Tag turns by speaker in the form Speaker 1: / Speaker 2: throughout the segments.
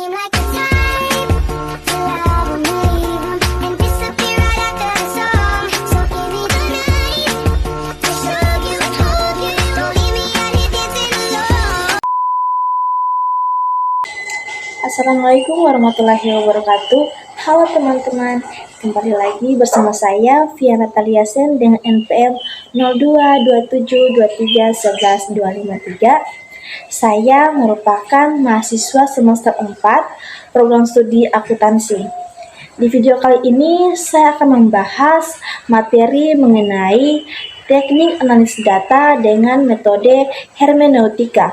Speaker 1: seem like the type to love and leave 'em and disappear right after the song. So give me the night to show you and hold you. Don't leave me out here dancing alone.
Speaker 2: Assalamualaikum warahmatullahi wabarakatuh. Halo teman-teman, kembali lagi bersama saya Via Natalia Sen dengan NPM 0227231153. Saya merupakan mahasiswa semester 4 program studi akuntansi. Di video kali ini saya akan membahas materi mengenai teknik analisis data dengan metode hermeneutika.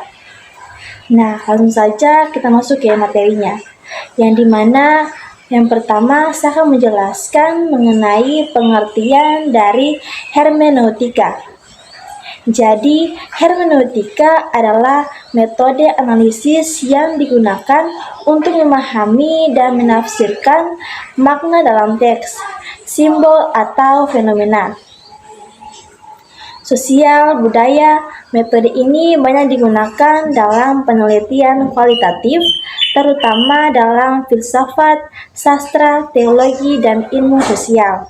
Speaker 2: Nah, langsung saja kita masuk ke materinya, yang dimana yang pertama saya akan menjelaskan mengenai pengertian dari hermeneutika. Jadi, hermeneutika adalah metode analisis yang digunakan untuk memahami dan menafsirkan makna dalam teks, simbol, atau fenomena. Sosial budaya, metode ini banyak digunakan dalam penelitian kualitatif, terutama dalam filsafat, sastra, teologi, dan ilmu sosial.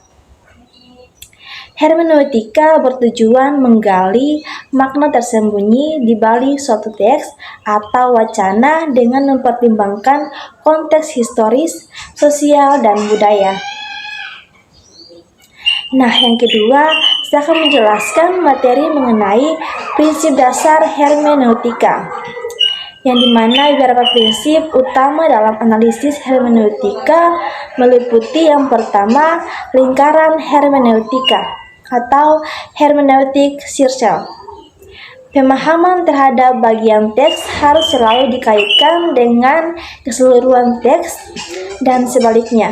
Speaker 2: Hermeneutika bertujuan menggali makna tersembunyi di balik suatu teks atau wacana dengan mempertimbangkan konteks historis, sosial, dan budaya. Nah, yang kedua, saya akan menjelaskan materi mengenai prinsip dasar hermeneutika, yang dimana beberapa prinsip utama dalam analisis hermeneutika meliputi yang pertama, lingkaran hermeneutika atau hermeneutic circle. Pemahaman terhadap bagian teks harus selalu dikaitkan dengan keseluruhan teks dan sebaliknya.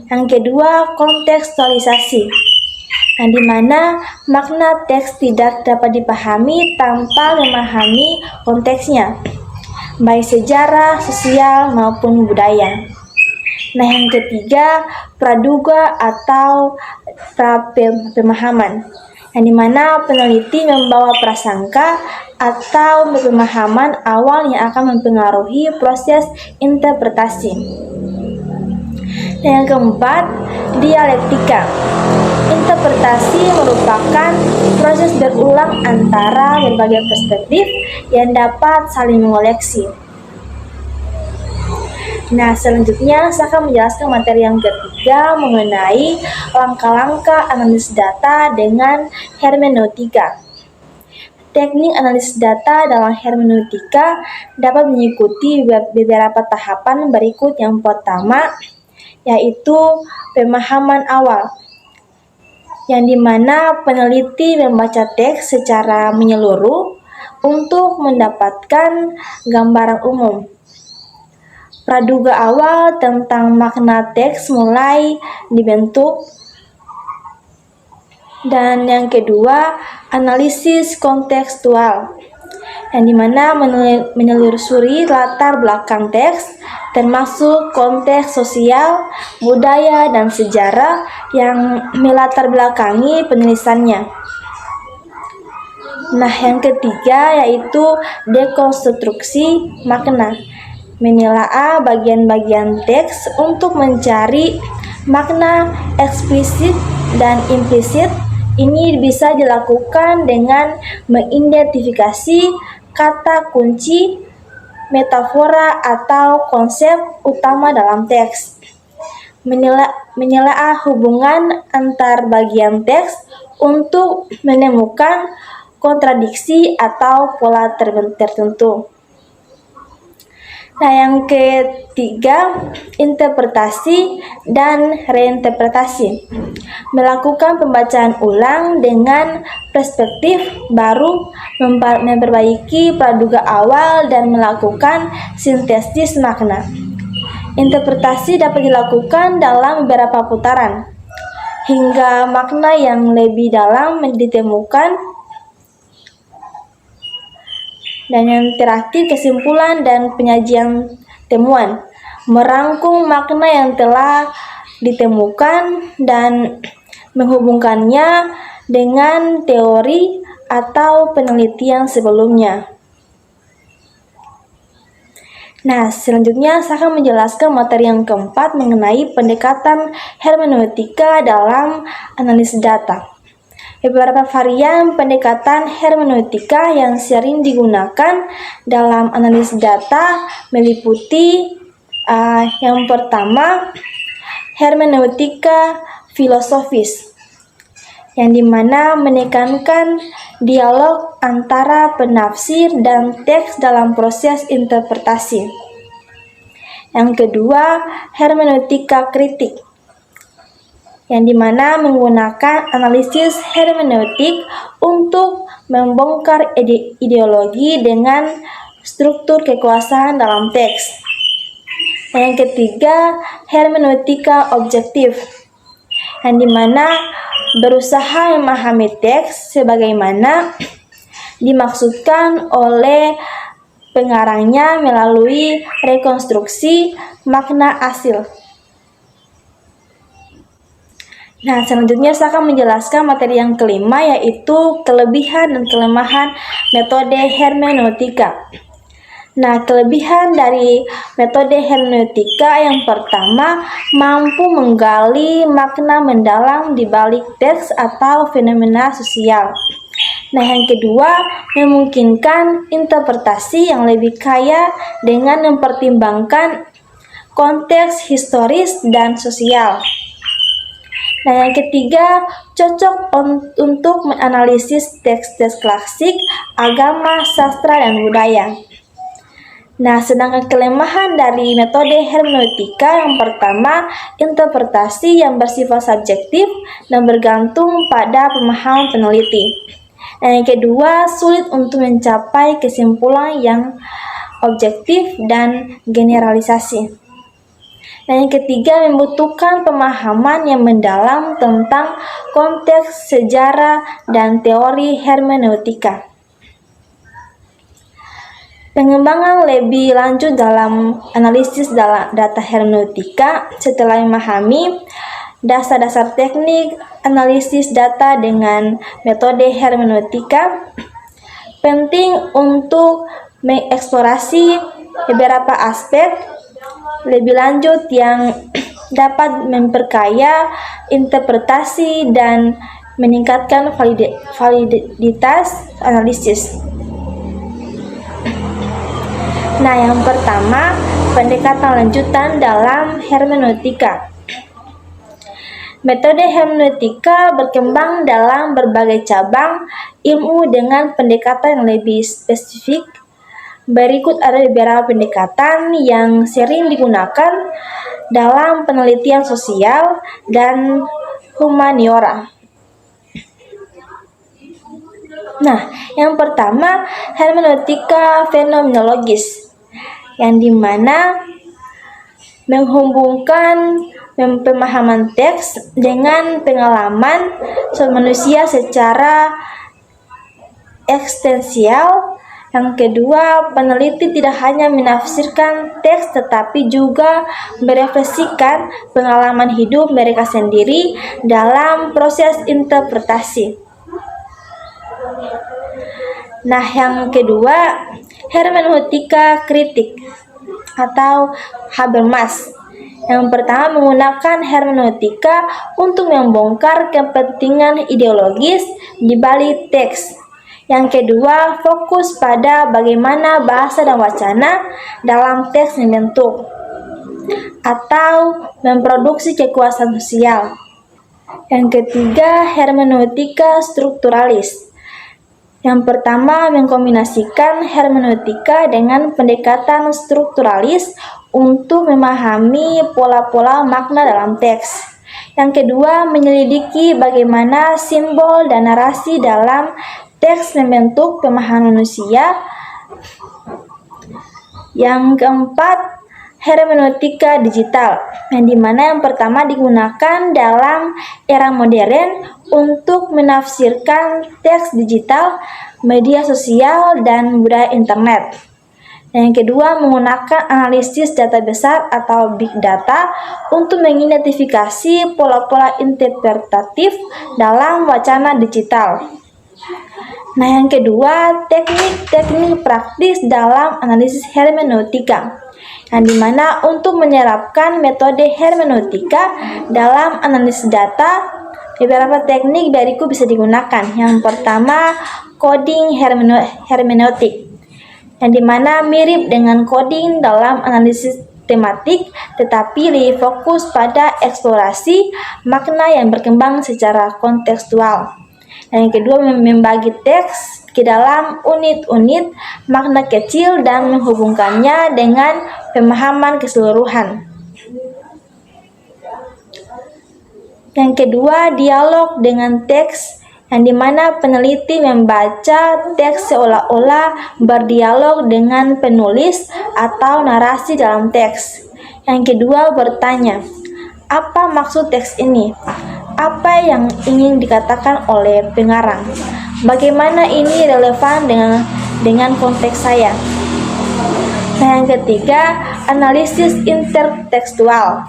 Speaker 2: Yang kedua, kontekstualisasi, yang dimana makna teks tidak dapat dipahami tanpa memahami konteksnya, baik sejarah, sosial, maupun budaya. Nah, yang ketiga, praduga atau pemahaman, yang dimana peneliti membawa prasangka atau pemahaman awal yang akan mempengaruhi proses interpretasi. Dan yang keempat, dialektika. Interpretasi merupakan proses berulang antara berbagai perspektif yang dapat saling mengoleksi. Nah, selanjutnya saya akan menjelaskan materi yang ketiga mengenai langkah-langkah analisis data dengan hermeneutika. Teknik analisis data dalam hermeneutika dapat mengikuti beberapa tahapan berikut. Yang pertama, yaitu pemahaman awal, yang dimana peneliti membaca teks secara menyeluruh untuk mendapatkan gambaran umum. Praduga awal tentang makna teks mulai dibentuk. Dan yang kedua, analisis kontekstual, yang dimana menelusuri latar belakang teks, termasuk konteks sosial, budaya, dan sejarah yang melatar belakangi penulisannya. Nah, yang ketiga yaitu dekonstruksi makna, menelaah bagian-bagian teks untuk mencari makna eksplisit dan implisit. Ini bisa dilakukan dengan mengidentifikasi kata kunci, metafora, atau konsep utama dalam teks, menelaah hubungan antar bagian teks untuk menemukan kontradiksi atau pola tertentu. Nah, yang ketiga, interpretasi dan reinterpretasi, melakukan pembacaan ulang dengan perspektif baru, memperbaiki praduga awal, dan melakukan sintesis makna. Interpretasi dapat dilakukan dalam beberapa putaran, hingga makna yang lebih dalam ditemukan. Dan yang terakhir, kesimpulan dan penyajian temuan, merangkum makna yang telah ditemukan dan menghubungkannya dengan teori atau penelitian sebelumnya. Nah, selanjutnya saya akan menjelaskan materi yang keempat mengenai pendekatan hermeneutika dalam analisis data. Beberapa varian pendekatan hermeneutika yang sering digunakan dalam analisis data meliputi yang pertama, hermeneutika filosofis, yang dimana menekankan dialog antara penafsir dan teks dalam proses interpretasi. Yang kedua, hermeneutika kritik, yang dimana menggunakan analisis hermeneutik untuk membongkar ideologi dengan struktur kekuasaan dalam teks. Yang ketiga, hermeneutika objektif, yang dimana berusaha memahami teks sebagaimana dimaksudkan oleh pengarangnya melalui rekonstruksi makna asal. Nah, selanjutnya saya akan menjelaskan materi yang kelima, yaitu kelebihan dan kelemahan metode hermeneutika. Nah, kelebihan dari metode hermeneutika yang pertama, mampu menggali makna mendalam di balik teks atau fenomena sosial. Nah, yang kedua, memungkinkan interpretasi yang lebih kaya dengan mempertimbangkan konteks historis dan sosial. Nah, yang ketiga, cocok untuk menganalisis teks-teks klasik, agama, sastra, dan budaya. Nah, sedangkan kelemahan dari metode hermeneutika yang pertama, interpretasi yang bersifat subjektif dan bergantung pada pemahaman peneliti. Nah, yang kedua, sulit untuk mencapai kesimpulan yang objektif dan generalisasi. Nah, yang ketiga, membutuhkan pemahaman yang mendalam tentang konteks, sejarah, dan teori hermeneutika. Pengembangan lebih lanjut dalam analisis data hermeneutika setelah memahami dasar-dasar teknik analisis data dengan metode hermeneutika, penting untuk mengeksplorasi beberapa aspek lebih lanjut yang dapat memperkaya interpretasi dan meningkatkan validitas analisis. Nah, yang pertama, pendekatan lanjutan dalam hermeneutika. Metode hermeneutika berkembang dalam berbagai cabang ilmu dengan pendekatan yang lebih spesifik. Berikut ada beberapa pendekatan yang sering digunakan dalam penelitian sosial dan humaniora. Nah, yang pertama, hermeneutika fenomenologis, yang dimana menghubungkan pemahaman teks dengan pengalaman manusia secara eksistensial. Yang kedua, peneliti tidak hanya menafsirkan teks tetapi juga merefleksikan pengalaman hidup mereka sendiri dalam proses interpretasi. Nah, yang kedua, hermeneutika kritik atau Habermas. Yang pertama, menggunakan hermeneutika untuk membongkar kepentingan ideologis di balik teks. Yang kedua, fokus pada bagaimana bahasa dan wacana dalam teks membentuk atau memproduksi kekuasaan sosial. Yang ketiga, hermeneutika strukturalis. Yang pertama, mengkombinasikan hermeneutika dengan pendekatan strukturalis untuk memahami pola-pola makna dalam teks. Yang kedua, menyelidiki bagaimana simbol dan narasi dalam teks membentuk pemahaman manusia. Yang keempat, hermeneutika digital, yang dimana yang pertama digunakan dalam era modern untuk menafsirkan teks digital, media sosial, dan budaya internet. Yang kedua, menggunakan analisis data besar atau big data untuk mengidentifikasi pola-pola interpretatif dalam wacana digital. Nah, yang kedua, teknik-teknik praktis dalam analisis hermeneutika, yang dimana untuk menerapkan metode hermeneutika dalam analisis data, beberapa teknik berikut bisa digunakan. Yang pertama, coding hermeneutik, yang dimana mirip dengan coding dalam analisis tematik, tetapi lebih fokus pada eksplorasi makna yang berkembang secara kontekstual. Yang kedua, membagi teks ke dalam unit-unit makna kecil dan menghubungkannya dengan pemahaman keseluruhan. Yang kedua, dialog dengan teks, yang dimana peneliti membaca teks seolah-olah berdialog dengan penulis atau narasi dalam teks. Yang kedua, bertanya, apa maksud teks ini? Apa yang ingin dikatakan oleh pengarang? Bagaimana ini relevan dengan konteks saya? Nah, yang ketiga, analisis intertekstual.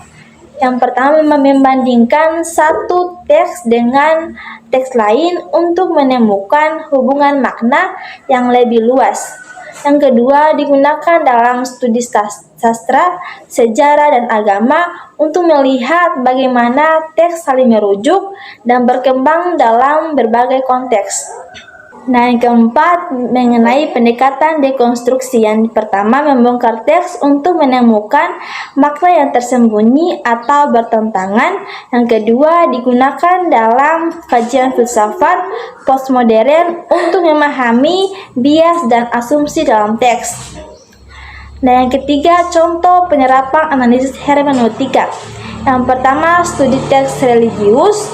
Speaker 2: Yang pertama, membandingkan satu teks dengan teks lain untuk menemukan hubungan makna yang lebih luas. Yang kedua, digunakan dalam studi sastra, sejarah, dan agama untuk melihat bagaimana teks saling merujuk dan berkembang dalam berbagai konteks. Nah, yang keempat, mengenai pendekatan dekonstruksi. Yang pertama, membongkar teks untuk menemukan makna yang tersembunyi atau bertentangan. Yang kedua, digunakan dalam kajian filsafat postmodern untuk memahami bias dan asumsi dalam teks. Nah, yang ketiga, contoh penerapan analisis hermeneutika. Yang pertama, studi teks religius.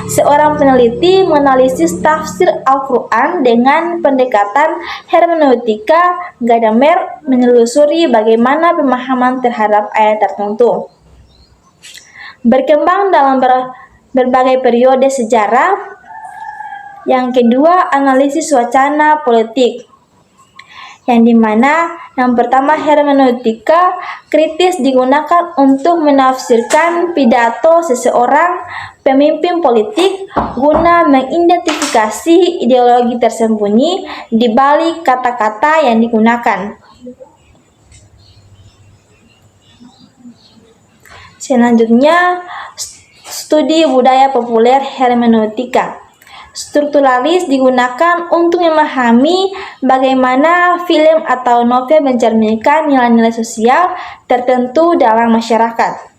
Speaker 2: Seorang peneliti menganalisis tafsir Al-Quran dengan pendekatan hermeneutika Gadamer, menelusuri bagaimana pemahaman terhadap ayat tertentu berkembang dalam berbagai periode sejarah. Yang kedua, analisis wacana politik, yang dimana yang pertama, hermeneutika kritis digunakan untuk menafsirkan pidato seseorang pemimpin politik guna mengidentifikasi ideologi tersembunyi di balik kata-kata yang digunakan. Selanjutnya, studi budaya populer hermeneutika. Strukturalis digunakan untuk memahami bagaimana film atau novel mencerminkan nilai-nilai sosial tertentu dalam masyarakat.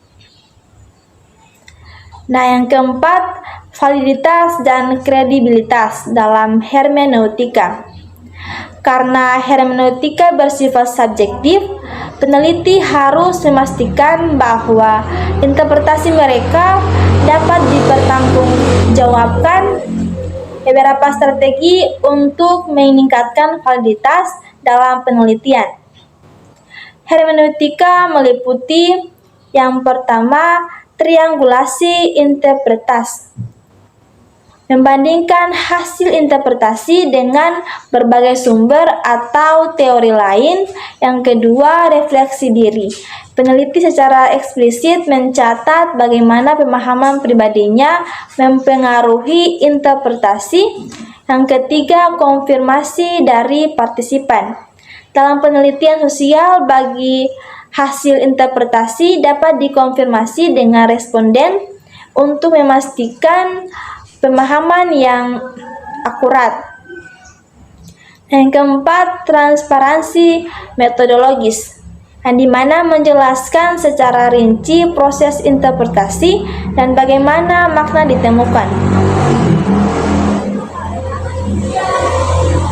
Speaker 2: Nah, yang keempat, validitas dan kredibilitas dalam hermeneutika. Karena hermeneutika bersifat subjektif, peneliti harus memastikan bahwa interpretasi mereka dapat dipertanggungjawabkan. Beberapa strategi untuk meningkatkan validitas dalam penelitian. Hermeneutika meliputi yang pertama, triangulasi interpretasi. Membandingkan hasil interpretasi dengan berbagai sumber atau teori lain. Yang kedua, refleksi diri. Peneliti secara eksplisit mencatat bagaimana pemahaman pribadinya mempengaruhi interpretasi. Yang ketiga, konfirmasi dari partisipan. Dalam penelitian sosial, bagi hasil interpretasi dapat dikonfirmasi dengan responden untuk memastikan pemahaman yang akurat. Yang keempat, transparansi metodologis, yang dimana menjelaskan secara rinci proses interpretasi dan bagaimana makna ditemukan.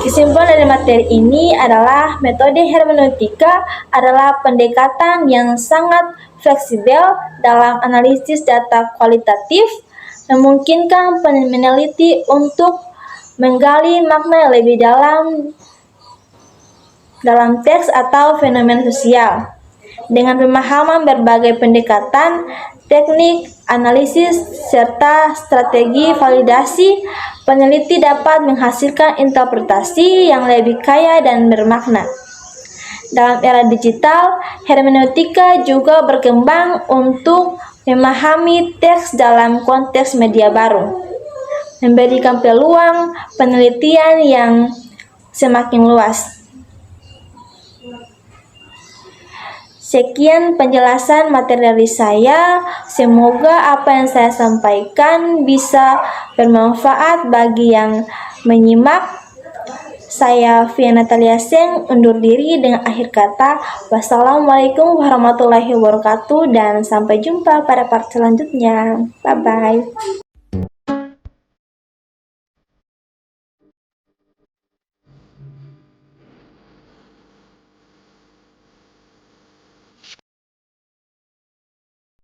Speaker 2: Kesimpulan dari materi ini adalah metode hermeneutika adalah pendekatan yang sangat fleksibel dalam analisis data kualitatif, memungkinkan peneliti untuk menggali makna yang lebih dalam teks atau fenomena sosial. Dengan pemahaman berbagai pendekatan, teknik, analisis, serta strategi validasi, peneliti dapat menghasilkan interpretasi yang lebih kaya dan bermakna. Dalam era digital, hermeneutika juga berkembang untuk memahami teks dalam konteks media baru. memberikan peluang penelitian yang semakin luas. Sekian penjelasan materi dari saya. Semoga apa yang saya sampaikan bisa bermanfaat bagi yang menyimak. Saya Via Natalia Seng undur diri dengan akhir kata. Wassalamualaikum warahmatullahi wabarakatuh dan sampai jumpa pada part selanjutnya. Bye-bye.